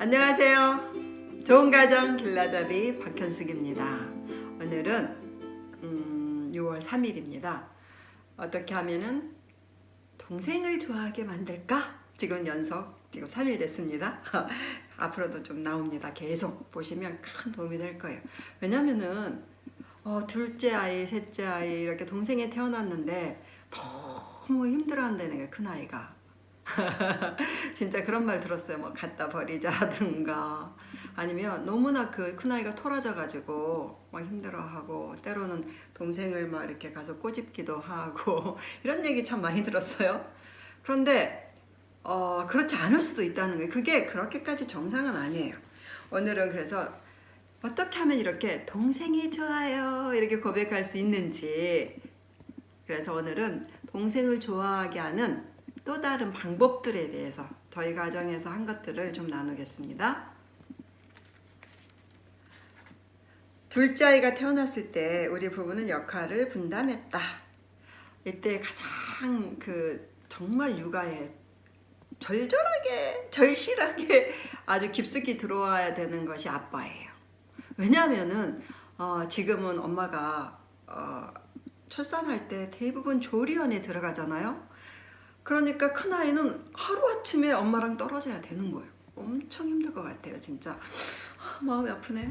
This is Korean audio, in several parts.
안녕하세요. 좋은 가정 길라잡이 박현숙입니다. 오늘은 6월 3일입니다. 어떻게 하면은 동생을 좋아하게 만들까? 지금 3일 됐습니다. 앞으로도 좀 나옵니다. 계속 보시면 큰 도움이 될 거예요. 왜냐면은 둘째 아이, 셋째 아이 이렇게 동생이 태어났는데 너무 힘들어한다는 거예요. 큰아이가. 진짜 그런 말 들었어요. 뭐 갖다 버리자든가 아니면 너무나 그 큰아이가 토라져 가지고 막 힘들어하고 때로는 동생을 막 이렇게 가서 꼬집기도 하고 이런 얘기 참 많이 들었어요. 그런데 그렇지 않을 수도 있다는 거예요. 그게 그렇게까지 정상은 아니에요. 오늘은 그래서 어떻게 하면 이렇게 동생이 좋아요 이렇게 고백할 수 있는지, 그래서 오늘은 동생을 좋아하게 하는 또 다른 방법들에 대해서 저희 가정에서 한 것들을 좀 나누겠습니다. 둘째 아이가 태어났을 때 우리 부부는 역할을 분담했다. 이때 가장 정말 육아에 절실하게 아주 깊숙이 들어와야 되는 것이 아빠예요. 왜냐하면은 지금은 엄마가 출산할 때 대부분 조리원에 들어가잖아요. 그러니까 큰아이는 하루아침에 엄마랑 떨어져야 되는 거예요. 엄청 힘들 것 같아요, 진짜. 마음이 아프네.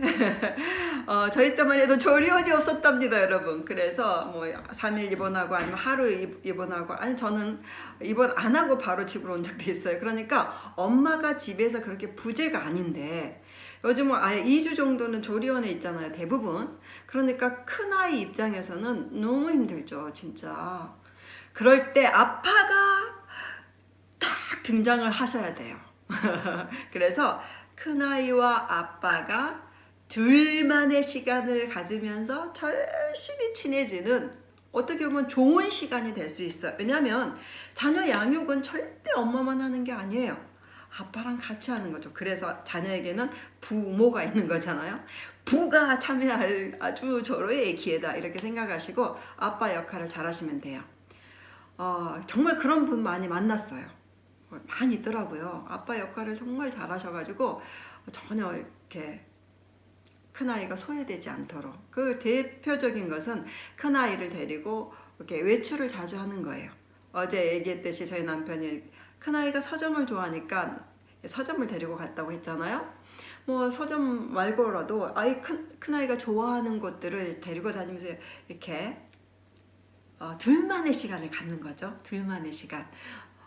저희 때만 해도 조리원이 없었답니다, 여러분. 그래서 뭐 3일 입원하고 아니면 하루 입원하고, 아니 저는 입원 안 하고 바로 집으로 온 적도 있어요. 그러니까 엄마가 집에서 그렇게 부재가 아닌데 요즘은 아예 2주 정도는 조리원에 있잖아요, 대부분. 그러니까 큰아이 입장에서는 너무 힘들죠, 진짜. 그럴 때 아빠가 딱 등장을 하셔야 돼요. 그래서 큰아이와 아빠가 둘만의 시간을 가지면서 절실히 친해지는, 어떻게 보면 좋은 시간이 될 수 있어요. 왜냐하면 자녀 양육은 절대 엄마만 하는 게 아니에요. 아빠랑 같이 하는 거죠. 그래서 자녀에게는 부모가 있는 거잖아요. 부가 참여할 아주 절호의 기회다 이렇게 생각하시고 아빠 역할을 잘 하시면 돼요. 정말 그런 분 많이 만났어요. 많이 있더라고요. 아빠 역할을 정말 잘 하셔가지고 전혀 이렇게 큰아이가 소외되지 않도록. 그 대표적인 것은 큰아이를 데리고 이렇게 외출을 자주 하는 거예요. 어제 얘기했듯이 저희 남편이 큰아이가 서점을 좋아하니까 서점을 데리고 갔다고 했잖아요. 뭐 서점 말고라도 큰아이가 좋아하는 곳들을 데리고 다니면서 이렇게 둘만의 시간을 갖는 거죠. 둘만의 시간.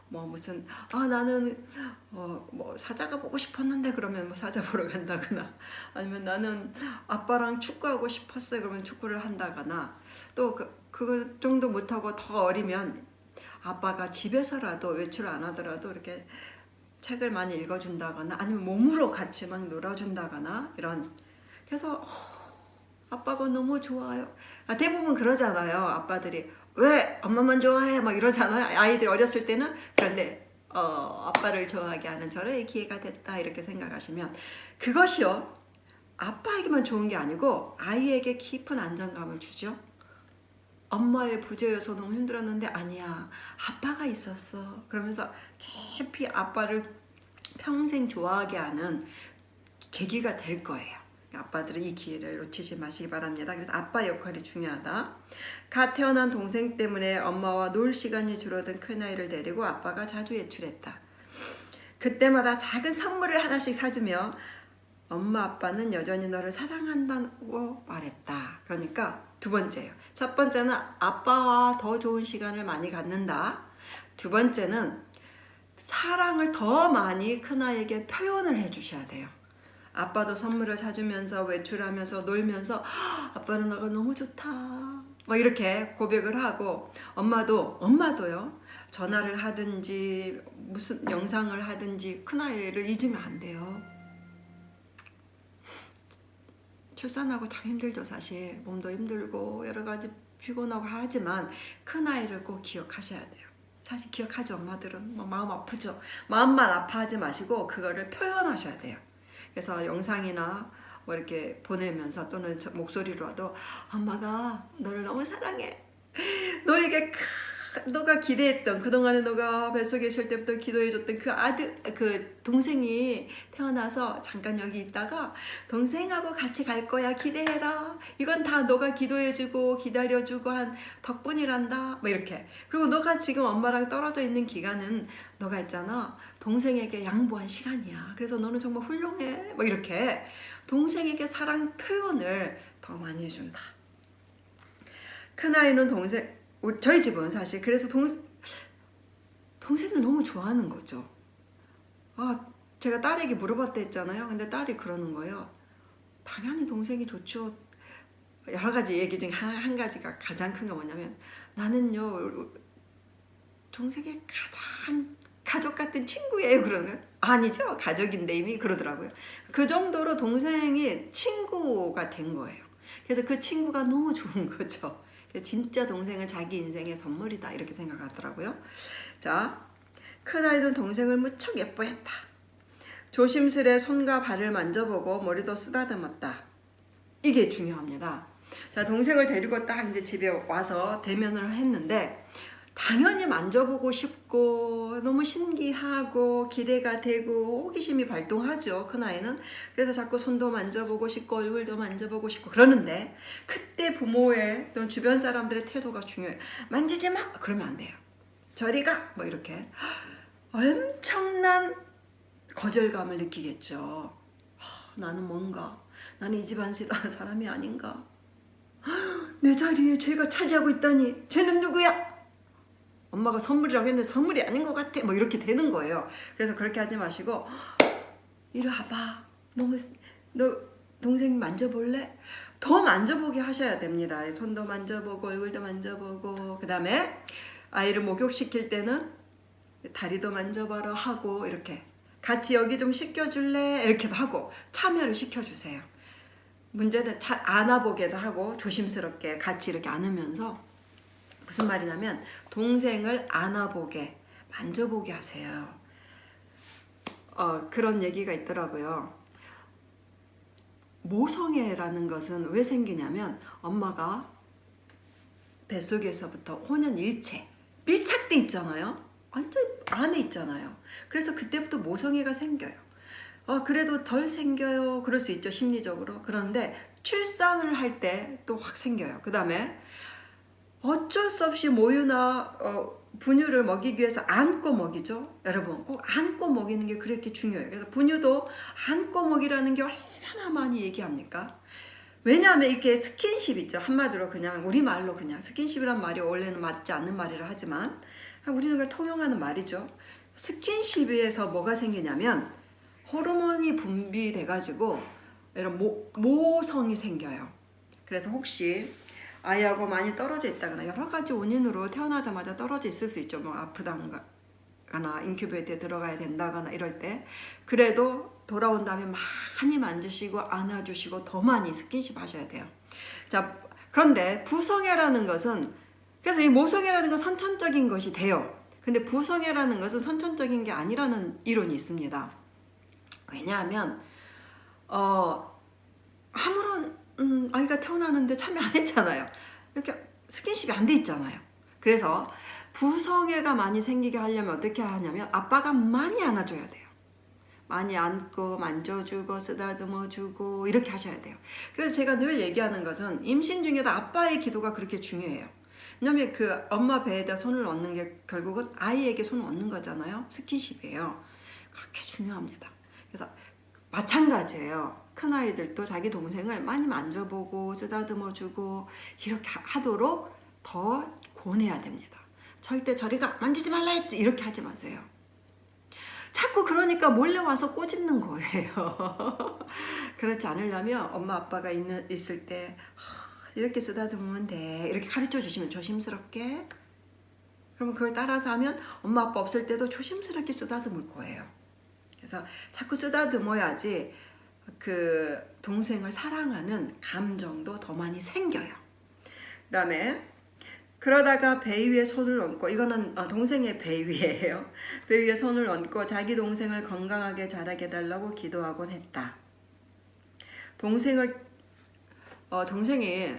뭐 무슨 나는 뭐 사자가 보고 싶었는데 그러면 뭐 사자 보러 간다거나, 아니면 나는 아빠랑 축구하고 싶었어요 그러면 축구를 한다거나, 또 그 정도 못하고 더 어리면 아빠가 집에서라도 외출 안 하더라도 이렇게 책을 많이 읽어준다거나 아니면 몸으로 같이 막 놀아준다거나 이런. 그래서 아빠가 너무 좋아요. 대부분 그러잖아요. 아빠들이 왜 엄마만 좋아해 막 이러잖아요. 아이들 어렸을 때는. 그런데 아빠를 좋아하게 하는 절호의 기회가 됐다 이렇게 생각하시면, 그것이요 아빠에게만 좋은 게 아니고 아이에게 깊은 안정감을 주죠. 엄마의 부재여서 너무 힘들었는데 아니야, 아빠가 있었어 그러면서 깊이 아빠를 평생 좋아하게 하는 계기가 될 거예요. 아빠들은 이 기회를 놓치지 마시기 바랍니다. 그래서 아빠 역할이 중요하다. 갓 태어난 동생 때문에 엄마와 놀 시간이 줄어든 큰아이를 데리고 아빠가 자주 외출했다. 그때마다 작은 선물을 하나씩 사주며 엄마 아빠는 여전히 너를 사랑한다고 말했다. 그러니까 두 번째예요. 첫 번째는 아빠와 더 좋은 시간을 많이 갖는다. 두 번째는 사랑을 더 많이 큰아이에게 표현을 해주셔야 돼요. 아빠도 선물을 사주면서 외출하면서 놀면서 아빠는 너가 너무 좋다 뭐 이렇게 고백을 하고, 엄마도요 전화를 하든지 무슨 영상을 하든지 큰아이를 잊으면 안 돼요. 출산하고 참 힘들죠. 사실 몸도 힘들고 여러 가지 피곤하고 하지만 큰아이를 꼭 기억하셔야 돼요. 사실 기억하죠. 엄마들은 마음 아프죠. 마음만 아파하지 마시고 그거를 표현하셔야 돼요. 그래서 영상이나 뭐 이렇게 보내면서 또는 목소리로라도 엄마가 너를 너무 사랑해, 너에게 너가 기대했던 그동안에 너가 뱃속에 있을 때부터 기도해줬던 그 아들 그 동생이 태어나서 잠깐 여기 있다가 동생하고 같이 갈 거야 기대해라 이건 다 너가 기도해주고 기다려주고 한 덕분이란다 뭐 이렇게 그리고 너가 지금 엄마랑 떨어져 있는 기간은 너가 있잖아 동생에게 양보한 시간이야 그래서 너는 정말 훌륭해 뭐 이렇게 동생에게 사랑 표현을 더 많이 해준다. 큰아이는 저희 집은 사실 그래서 동생을 너무 좋아하는 거죠. 제가 딸에게 물어봤다 했잖아요. 근데 딸이 그러는 거예요. 당연히 동생이 좋죠. 여러 가지 얘기 중에 한 가지가 가장 큰 거 뭐냐면 나는요 동생의 가장 가족 같은 친구예요 그러는 거예요. 아니죠 가족인데 이미 그러더라고요. 그 정도로 동생이 친구가 된 거예요. 그래서 그 친구가 너무 좋은 거죠. 진짜 동생은 자기 인생의 선물이다 이렇게 생각하더라고요. 자, 큰아이는 동생을 무척 예뻐했다. 조심스레 손과 발을 만져보고 머리도 쓰다듬었다. 이게 중요합니다. 자, 동생을 데리고 딱 이제 집에 와서 대면을 했는데 당연히 만져보고 싶고 너무 신기하고 기대가 되고 호기심이 발동하죠. 큰아이는. 그래서 자꾸 손도 만져보고 싶고 얼굴도 만져보고 싶고 그러는데 그때 부모의 또 주변 사람들의 태도가 중요해요. 만지지 마! 그러면 안 돼요. 저리 가! 뭐 이렇게 엄청난 거절감을 느끼겠죠. 나는 뭔가 나는 이 집안 사람이 아닌가 내 자리에 쟤가 차지하고 있다니 쟤는 누구야? 엄마가 선물이라고 했는데 선물이 아닌 것 같아 뭐 이렇게 되는 거예요. 그래서 그렇게 하지 마시고 이리 와봐 너 동생 만져볼래? 더 만져보게 하셔야 됩니다. 손도 만져보고 얼굴도 만져보고 그 다음에 아이를 목욕시킬 때는 다리도 만져봐라 하고 이렇게 같이 여기 좀 씻겨줄래? 이렇게도 하고 참여를 시켜주세요. 문제는 잘 안아보게도 하고 조심스럽게 같이 이렇게 안으면서 무슨 말이냐면 동생을 안아보게 만져보게 하세요. 그런 얘기가 있더라고요. 모성애라는 것은 왜 생기냐면 엄마가 뱃속에서부터 혼연일체 밀착돼 있잖아요. 완전 안에 있잖아요. 그래서 그때부터 모성애가 생겨요. 그래도 덜 생겨요. 그럴 수 있죠 심리적으로. 그런데 출산을 할 때 또 확 생겨요. 그 다음에 어쩔 수 없이 모유나 분유를 먹이기 위해서 안고 먹이죠. 여러분 꼭 안고 먹이는 게 그렇게 중요해요. 그래서 분유도 안고 먹이라는 게 얼마나 많이 얘기합니까? 왜냐하면 이렇게 스킨십 있죠. 한마디로 그냥 우리말로 그냥 스킨십이란 말이 원래는 맞지 않는 말이라 하지만 우리는 그냥 통용하는 말이죠. 스킨십에서 뭐가 생기냐면 호르몬이 분비돼 가지고 이런 모성이 생겨요. 그래서 혹시 아이하고 많이 떨어져 있다거나 여러 가지 원인으로 태어나자마자 떨어져 있을 수 있죠. 뭐 아프다거나 인큐베이터에 들어가야 된다거나 이럴 때 그래도 돌아온 다음에 많이 만지시고 안아주시고 더 많이 스킨십 하셔야 돼요. 자, 그런데 부성애라는 것은 그래서 이 모성애라는 건 선천적인 것이 돼요. 근데 부성애라는 것은 선천적인 게 아니라는 이론이 있습니다. 왜냐하면 아무런 아이가 태어나는데 참여 안 했잖아요. 이렇게 스킨십이 안 돼 있잖아요. 그래서 부성애가 많이 생기게 하려면 어떻게 하냐면 아빠가 많이 안아줘야 돼요. 많이 안고 만져주고 쓰다듬어주고 이렇게 하셔야 돼요. 그래서 제가 늘 얘기하는 것은 임신 중에도 아빠의 기도가 그렇게 중요해요. 왜냐면 그 엄마 배에다 손을 얹는 게 결국은 아이에게 손을 얹는 거잖아요. 스킨십이에요. 그렇게 중요합니다. 그래서 마찬가지예요. 큰아이들도 자기 동생을 많이 만져보고 쓰다듬어주고 이렇게 하도록 더 권해야 됩니다. 절대 저리가 만지지 말라 했지 이렇게 하지 마세요. 자꾸 그러니까 몰래 와서 꼬집는 거예요. 그렇지 않으려면 엄마 아빠가 있을 때 이렇게 쓰다듬으면 돼 이렇게 가르쳐 주시면 조심스럽게 그러면 그걸 따라서 하면 엄마 아빠 없을 때도 조심스럽게 쓰다듬을 거예요. 그래서 자꾸 쓰다듬어야지 그 동생을 사랑하는 감정도 더 많이 생겨요. 그 다음에 그러다가 배 위에 손을 얹고 이거는 동생의 배 위에요. 배 위에 손을 얹고 자기 동생을 건강하게 자라게 해달라고 기도하곤 했다. 동생이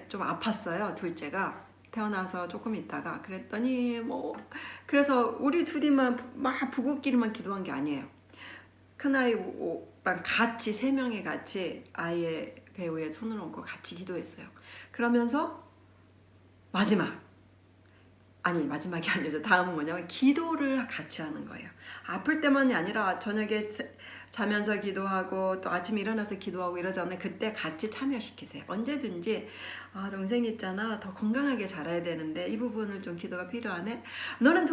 좀 아팠어요. 둘째가. 태어나서 조금 있다가 그랬더니 뭐 그래서 우리 둘이만 막 부부끼리만 기도한 게 아니에요. 큰아이랑 같이 세 명이 같이 아이의 배우에 손을 얹고 같이 기도했어요. 그러면서 마지막이 아니죠. 다음은 뭐냐면 기도를 같이 하는 거예요. 아플 때만이 아니라 저녁에 자면서 기도하고 또 아침에 일어나서 기도하고 이러잖아요. 그때 같이 참여시키세요. 언제든지 동생이 있잖아. 더 건강하게 자라야 되는데 이 부분을 좀 기도가 필요하네. 너는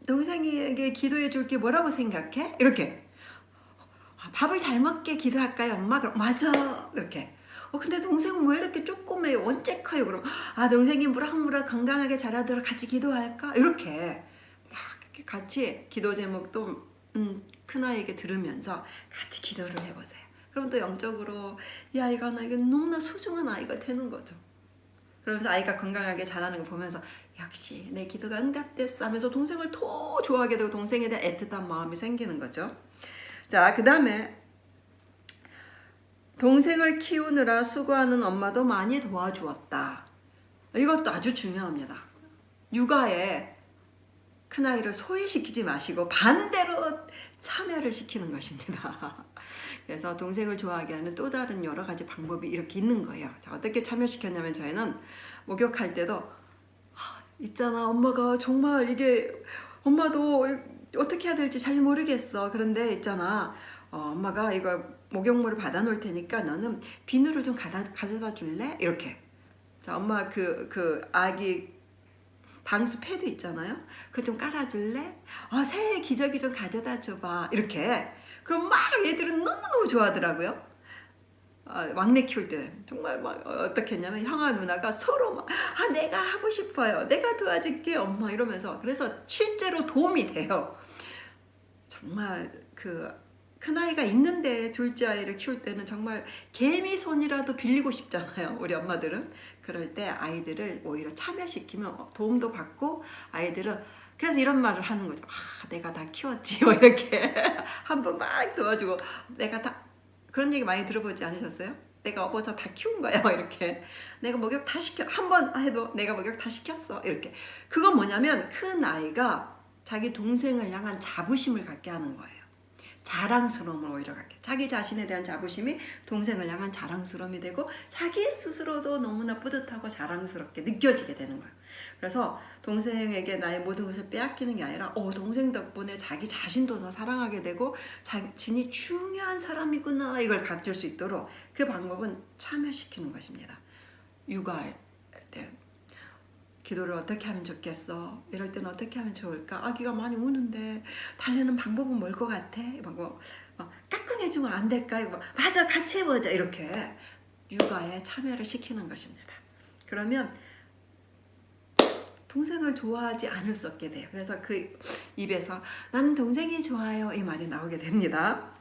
동생에게 기도해 줄게 뭐라고 생각해? 이렇게. 밥을 잘 먹게 기도할까요, 엄마? 그럼 맞아. 이렇게. 근데 동생은 왜 이렇게 조그매요? 언제 커요? 그럼 동생이 무럭무럭 건강하게 자라도록 같이 기도할까? 이렇게 막 같이 기도 제목도 큰아이에게 들으면서 같이 기도를 해보세요. 그럼 또 영적으로 이 아이가 나에게 너무나 소중한 아이가 되는 거죠. 그러면서 아이가 건강하게 자라는 거 보면서 역시 내 기도가 응답됐어 하면서 동생을 더 좋아하게 되고 동생에 대한 애틋한 마음이 생기는 거죠. 자, 그 다음에 동생을 키우느라 수고하는 엄마도 많이 도와주었다. 이것도 아주 중요합니다. 육아에 큰아이를 소외시키지 마시고 반대로 참여를 시키는 것입니다. 그래서 동생을 좋아하게 하는 또 다른 여러 가지 방법이 이렇게 있는 거예요. 자, 어떻게 참여시켰냐면 저희는 목욕할 때도 있잖아, 엄마가 정말 이게 엄마도 어떻게 해야 될지 잘 모르겠어. 그런데 있잖아, 엄마가 이거 목욕물을 받아 놓을 테니까 너는 비누를 좀 가져다 줄래? 이렇게. 자, 엄마 그 아기 방수 패드 있잖아요. 그거 좀 깔아줄래? 새해 기저귀 좀 가져다 줘봐. 이렇게. 그럼 막 얘들은 너무너무 좋아하더라고요. 막내 키울 때 정말 막 어떻게 했냐면 형아 누나가 서로 막 내가 하고 싶어요. 내가 도와줄게 엄마 이러면서. 그래서 실제로 도움이 돼요. 정말 큰아이가 있는데 둘째 아이를 키울 때는 정말 개미 손이라도 빌리고 싶잖아요. 우리 엄마들은. 그럴 때 아이들을 오히려 참여시키면 도움도 받고 아이들은 그래서 이런 말을 하는 거죠. 내가 다 키웠지. 뭐 이렇게 한번 막 도와주고 내가 다 그런 얘기 많이 들어보지 않으셨어요? 내가 업어서 다 키운 거야. 이렇게. 내가 목욕 다 시켜. 한 번 해도 내가 목욕 다 시켰어. 이렇게. 그건 뭐냐면 큰 아이가 자기 동생을 향한 자부심을 갖게 하는 거예요. 자랑스러움을 오히려 갖게. 자기 자신에 대한 자부심이 동생을 향한 자랑스러움이 되고 자기 스스로도 너무나 뿌듯하고 자랑스럽게 느껴지게 되는 거예요. 그래서 동생에게 나의 모든 것을 빼앗기는 게 아니라 동생 덕분에 자기 자신도 더 사랑하게 되고 자신이 중요한 사람이구나 이걸 가질 수 있도록 그 방법은 참여시키는 것입니다. 육아할 때 기도를 어떻게 하면 좋겠어? 이럴 때는 어떻게 하면 좋을까? 아기가 많이 우는데 달래는 방법은 뭘 것 같아? 깍꿍해주면 안 될까? 맞아, 같이 해보자. 이렇게 육아에 참여를 시키는 것입니다. 그러면 동생을 좋아하지 않을 수 없게 돼요. 그래서 그 입에서 나는 동생이 좋아요 이 말이 나오게 됩니다.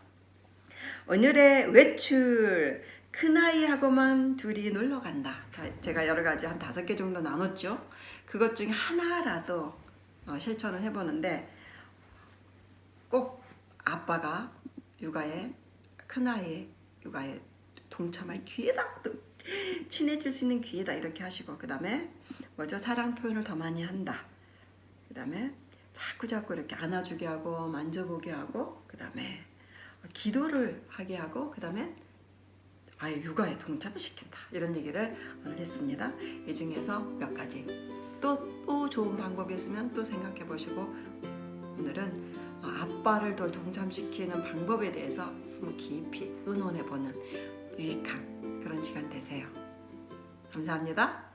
오늘의 외출. 큰아이하고만 둘이 놀러 간다. 제가 여러 가지 한 5개 정도 나눴죠. 그것 중에 하나라도 실천을 해보는데 꼭 아빠가 큰아이의 육아에 동참할 기회다. 또 친해질 수 있는 기회다. 이렇게 하시고 그 다음에 사랑 표현을 더 많이 한다. 그 다음에 자꾸 이렇게 안아주게 하고 만져보게 하고 그 다음에 기도를 하게 하고 그 다음에 아예 육아에 동참을 시킨다. 이런 얘기를 오늘 했습니다. 이 중에서 몇 가지 또 좋은 방법이 있으면 또 생각해 보시고 오늘은 아빠를 더 동참시키는 방법에 대해서 한번 깊이 의논해 보는 유익한 그런 시간 되세요. 감사합니다.